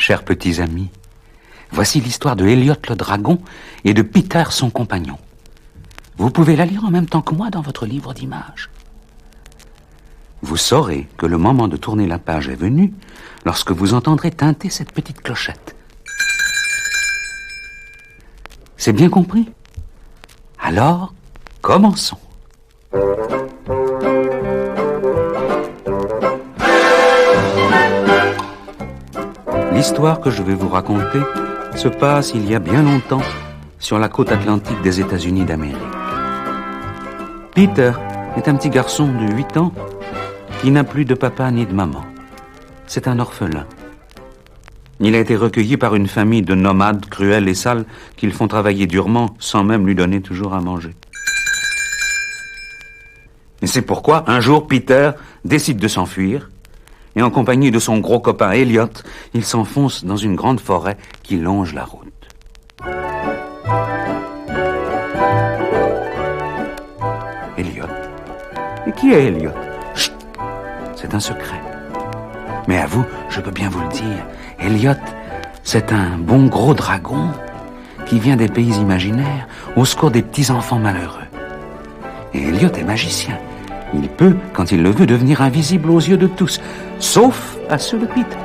chers petits amis, voici l'histoire de Elliot le dragon et de Peter son compagnon. Vous pouvez la lire en même temps que moi dans votre livre d'images. Vous saurez que le moment de tourner la page est venu lorsque vous entendrez tinter cette petite clochette. C'est bien compris? Alors, commençons. L'histoire que je vais vous raconter se passe il y a bien longtemps sur la côte atlantique des États-Unis d'Amérique. Peter est un petit garçon de 8 ans qui n'a plus de papa ni de maman. C'est un orphelin. Il a été recueilli par une famille de nomades cruels et sales qui le font travailler durement sans même lui donner toujours à manger. Et c'est pourquoi un jour Peter décide de s'enfuir et en compagnie de son gros copain Elliot, il s'enfonce dans une grande forêt qui longe la route. Elliot? Et qui est Elliot? Chut! C'est un secret. Mais à vous, je peux bien vous le dire, Elliot, c'est un bon gros dragon qui vient des pays imaginaires au secours des petits-enfants malheureux. Et Elliot est magicien. Il peut, quand il le veut, devenir invisible aux yeux de tous, sauf à ceux de Peter.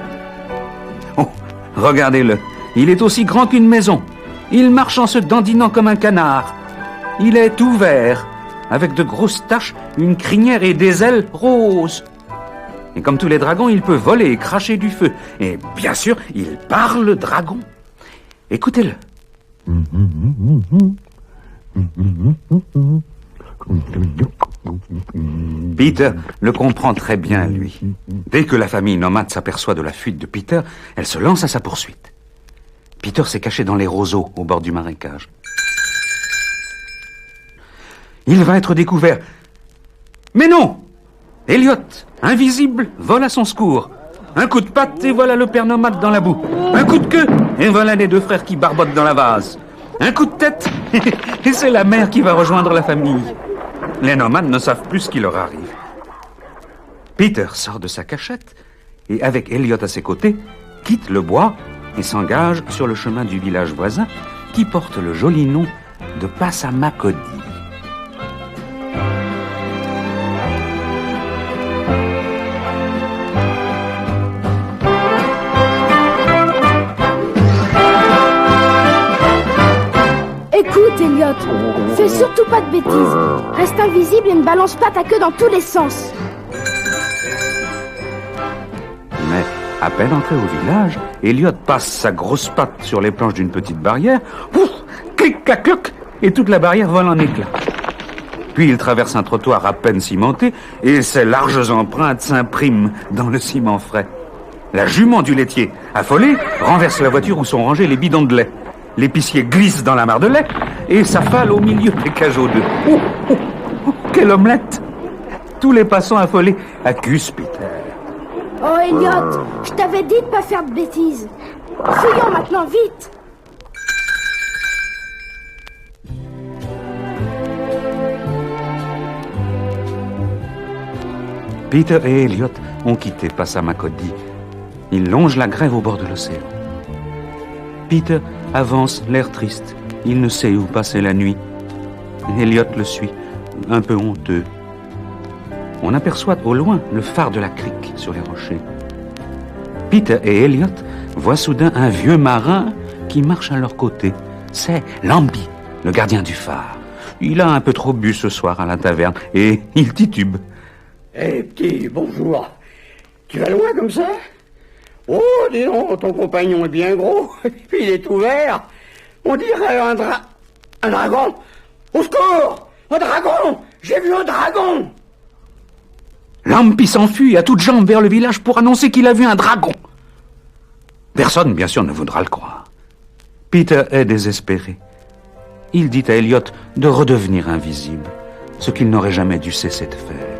Oh, regardez-le. Il est aussi grand qu'une maison. Il marche en se dandinant comme un canard. Il est tout vert, avec de grosses taches, une crinière et des ailes roses. Et comme tous les dragons, il peut voler et cracher du feu. Et bien sûr, il parle dragon. Écoutez-le. Peter le comprend très bien, lui. Dès que la famille nomade s'aperçoit de la fuite de Peter, elle se lance à sa poursuite. Peter s'est caché dans les roseaux au bord du marécage. Il va être découvert. Mais non! Elliot, invisible, vole à son secours. Un coup de patte et voilà le père nomade dans la boue. Un coup de queue et voilà les deux frères qui barbotent dans la vase. Un coup de tête et c'est la mère qui va rejoindre la famille. Les nomades ne savent plus ce qui leur arrive. Peter sort de sa cachette et avec Elliot à ses côtés, quitte le bois et s'engage sur le chemin du village voisin qui porte le joli nom de Passamaquoddy. Écoute, Elliot, fais surtout pas de bêtises. Reste invisible et ne balance pas ta queue dans tous les sens. Mais à peine entré au village, Elliot passe sa grosse patte sur les planches d'une petite barrière. Ouf, clic, clac, cloc, et toute la barrière vole en éclats. Puis il traverse un trottoir à peine cimenté et ses larges empreintes s'impriment dans le ciment frais. La jument du laitier, affolée, renverse la voiture où sont rangés les bidons de lait. L'épicier glisse dans la mare de lait et s'affale au milieu des cageots d'œufs. Oh, oh, oh, quelle omelette! Tous les passants affolés accusent Peter. Oh, Elliot, je t'avais dit de pas faire de bêtises. Fuyons maintenant, vite! Peter et Elliot ont quitté Passamaquoddy. Ils longent la grève au bord de l'océan. Peter avance, l'air triste. Il ne sait où passer la nuit. Elliot le suit, un peu honteux. On aperçoit au loin le phare de la crique sur les rochers. Peter et Elliot voient soudain un vieux marin qui marche à leur côté. C'est Lambi, le gardien du phare. Il a un peu trop bu ce soir à la taverne et il titube. Hé, petit, bonjour. Tu vas loin comme ça? Oh, dis donc, ton compagnon est bien gros, et puis il est tout vert. On dirait un dragon. Au secours! Un dragon! J'ai vu un dragon! Lampi s'enfuit à toutes jambes vers le village pour annoncer qu'il a vu un dragon. Personne, bien sûr, ne voudra le croire. Peter est désespéré. Il dit à Elliot de redevenir invisible, ce qu'il n'aurait jamais dû cesser de faire.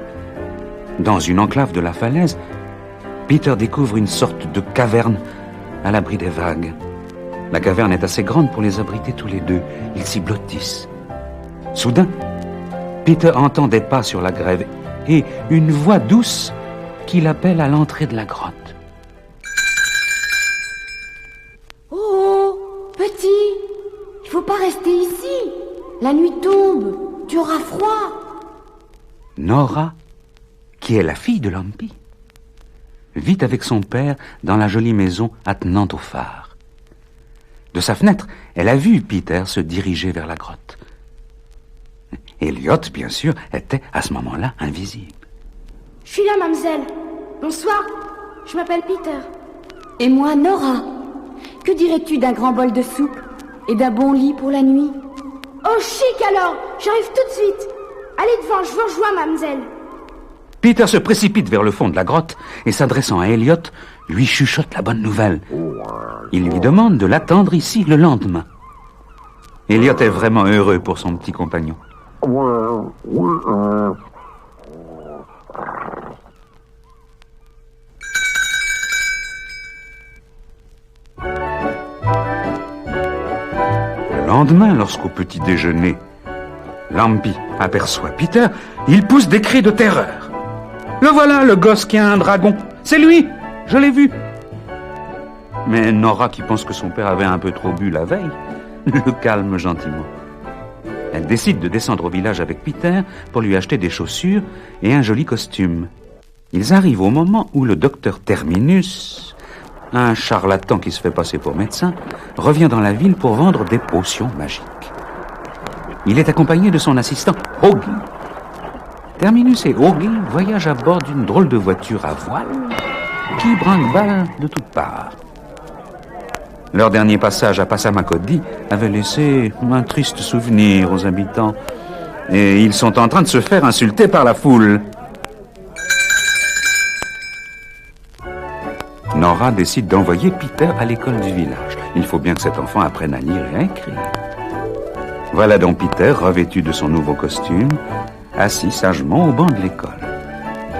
Dans une enclave de la falaise, Peter découvre une sorte de caverne à l'abri des vagues. La caverne est assez grande pour les abriter tous les deux. Ils s'y blottissent. Soudain, Peter entend des pas sur la grève et une voix douce qui l'appelle à l'entrée de la grotte. rester ici. La nuit tombe, tu auras froid. Nora, qui est la fille de Lampi, vit avec son père dans la jolie maison attenant au phare. De sa fenêtre, elle a vu Peter se diriger vers la grotte. Elliot, bien sûr, était à ce moment-là invisible. Je suis là, mademoiselle. Bonsoir, je m'appelle Peter. Et moi, Nora. Que dirais-tu d'un grand bol de soupe et d'un bon lit pour la nuit? Oh, chic alors. J'arrive tout de suite. Allez devant, je vous rejoins, mademoiselle. Peter se précipite vers le fond de la grotte et, s'adressant à Elliot, lui chuchote la bonne nouvelle. Il lui demande de l'attendre ici le lendemain. Elliot est vraiment heureux pour son petit compagnon. Le lendemain, lorsqu'au petit déjeuner, Lampi aperçoit Peter, il pousse des cris de terreur. Le voilà, le gosse qui a un dragon. C'est lui, je l'ai vu. Mais Nora, qui pense que son père avait un peu trop bu la veille, le calme gentiment. Elle décide de descendre au village avec Peter pour lui acheter des chaussures et un joli costume. Ils arrivent au moment où le docteur Terminus, un charlatan qui se fait passer pour médecin, revient dans la ville pour vendre des potions magiques. Il est accompagné de son assistant, Augie. Terminus et Augie voyagent à bord d'une drôle de voiture à voile qui brinque-balle de toutes parts. Leur dernier passage à Passamaquoddy avait laissé un triste souvenir aux habitants. Et ils sont en train de se faire insulter par la foule. Nora décide d'envoyer Peter à l'école du village. Il faut bien que cet enfant apprenne à lire et à écrire. Voilà donc Peter, revêtu de son nouveau costume, assis sagement au banc de l'école.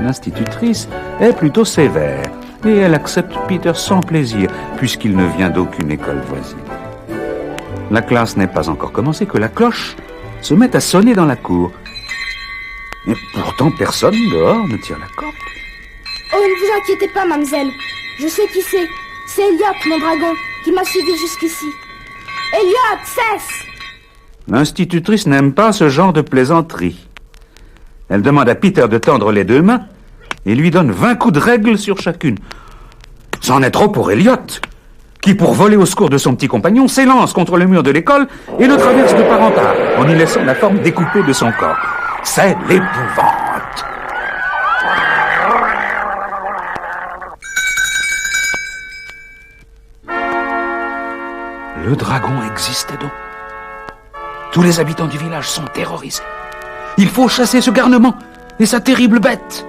L'institutrice est plutôt sévère. Et elle accepte Peter sans plaisir, puisqu'il ne vient d'aucune école voisine. La classe n'est pas encore commencée que la cloche se met à sonner dans la cour. Et pourtant, personne dehors ne tire la corde. Oh, ne vous inquiétez pas, mademoiselle. Je sais qui c'est. C'est Elliot, mon dragon, qui m'a suivi jusqu'ici. Elliot, cesse! L'institutrice n'aime pas ce genre de plaisanterie. Elle demande à Peter de tendre les deux mains et lui donne 20 coups de règle sur chacune. C'en est trop pour Elliot, qui, pour voler au secours de son petit compagnon, s'élance contre le mur de l'école et le traverse de part en part, en y laissant la forme découpée de son corps. C'est l'épouvante. Le dragon existait donc. Tous les habitants du village sont terrorisés. Il faut chasser ce garnement et sa terrible bête.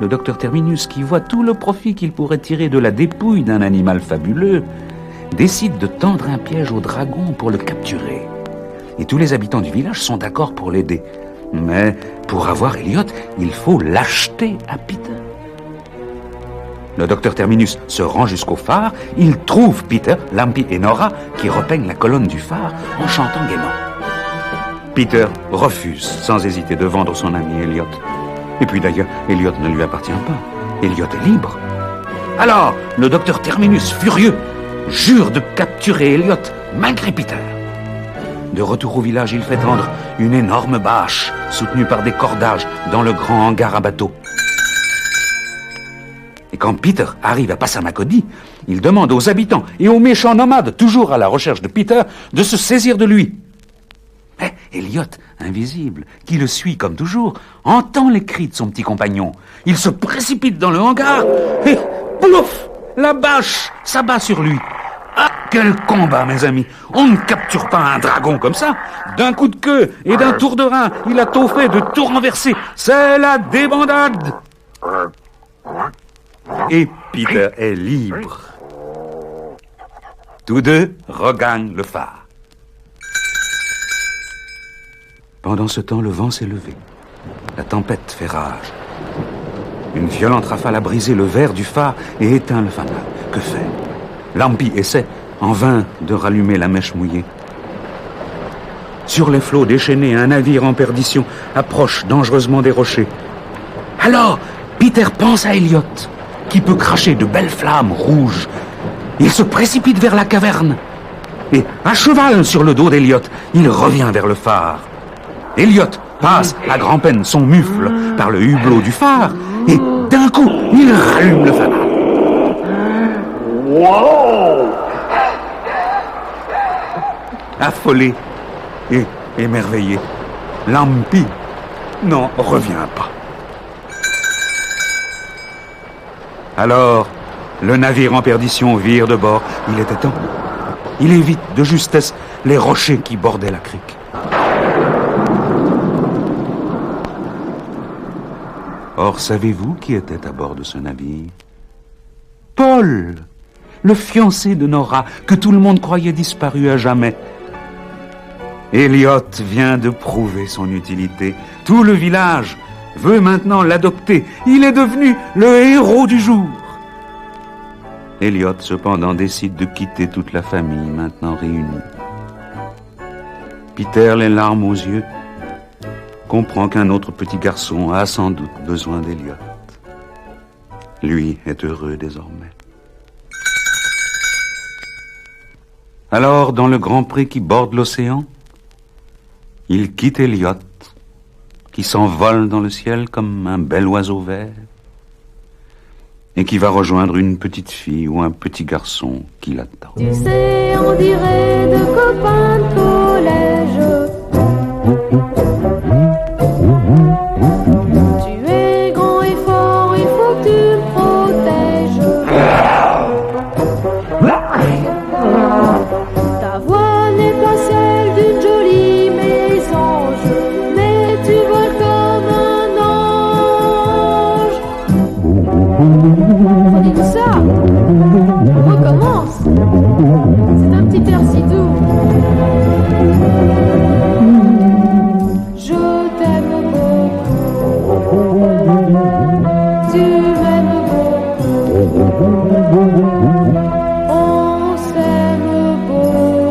Le docteur Terminus, qui voit tout le profit qu'il pourrait tirer de la dépouille d'un animal fabuleux, décide de tendre un piège au dragon pour le capturer. Et tous les habitants du village sont d'accord pour l'aider. Mais pour avoir Elliot, il faut l'acheter à Peter. Le docteur Terminus se rend jusqu'au phare. Il trouve Peter, Lampi et Nora qui repeignent la colonne du phare en chantant gaiement. Peter refuse sans hésiter de vendre son ami Elliot. Et puis d'ailleurs, Elliot ne lui appartient pas. Elliot est libre. Alors, le docteur Terminus, furieux, jure de capturer Elliot malgré Peter. De retour au village, il fait tendre une énorme bâche soutenue par des cordages dans le grand hangar à bateaux. Et quand Peter arrive à Passamaquoddy, il demande aux habitants et aux méchants nomades, toujours à la recherche de Peter, de se saisir de lui. Mais Elliot, invisible, qui le suit comme toujours, entend les cris de son petit compagnon. Il se précipite dans le hangar et, plouf, la bâche s'abat sur lui. Ah, quel combat, mes amis! On ne capture pas un dragon comme ça. D'un coup de queue et d'un tour de rein, il a tôt fait de tout renverser. C'est la débandade! Et Peter est libre. Tous deux regagnent le phare. Pendant ce temps, le vent s'est levé. La tempête fait rage. Une violente rafale a brisé le verre du phare et éteint le fanal. Que faire? Lampi essaie, en vain, de rallumer la mèche mouillée. Sur les flots déchaînés, un navire en perdition approche dangereusement des rochers. Alors, Peter pense à Elliot, qui peut cracher de belles flammes rouges. Il se précipite vers la caverne. et, à cheval sur le dos d'Elliot, il revient vers le phare. Elliot passe à grand-peine son mufle par le hublot du phare, et d'un coup, il rallume le fanal. Wow! Affolé et émerveillé, Lampi n'en revient pas. Alors, le navire en perdition vire de bord. Il était temps. Il évite de justesse les rochers qui bordaient la crique. Or, savez-vous qui était à bord de ce navire? Paul, le fiancé de Nora, que tout le monde croyait disparu à jamais. Elliot vient de prouver son utilité. Tout le village veut maintenant l'adopter. Il est devenu le héros du jour. Elliot, cependant, décide de quitter toute la famille maintenant réunie. Peter, les larmes aux yeux, comprend qu'un autre petit garçon a sans doute besoin d'Elliot. Lui est heureux désormais. Alors, dans le grand pré qui borde l'océan, il quitte Elliot, qui s'envole dans le ciel comme un bel oiseau vert, et qui va rejoindre une petite fille ou un petit garçon qui l'attend. Tu sais, on dirait deux copains de collège. Tu es grand et fort, il faut que tu me protèges. Ta voix n'est pas celle d'une jolie mésange, mais tu voles comme un ange. Redis tout ça. On recommence. C'est un petit air si doux. Je t'aime beaucoup. Tu m'aimes beaucoup. On s'aime beaucoup.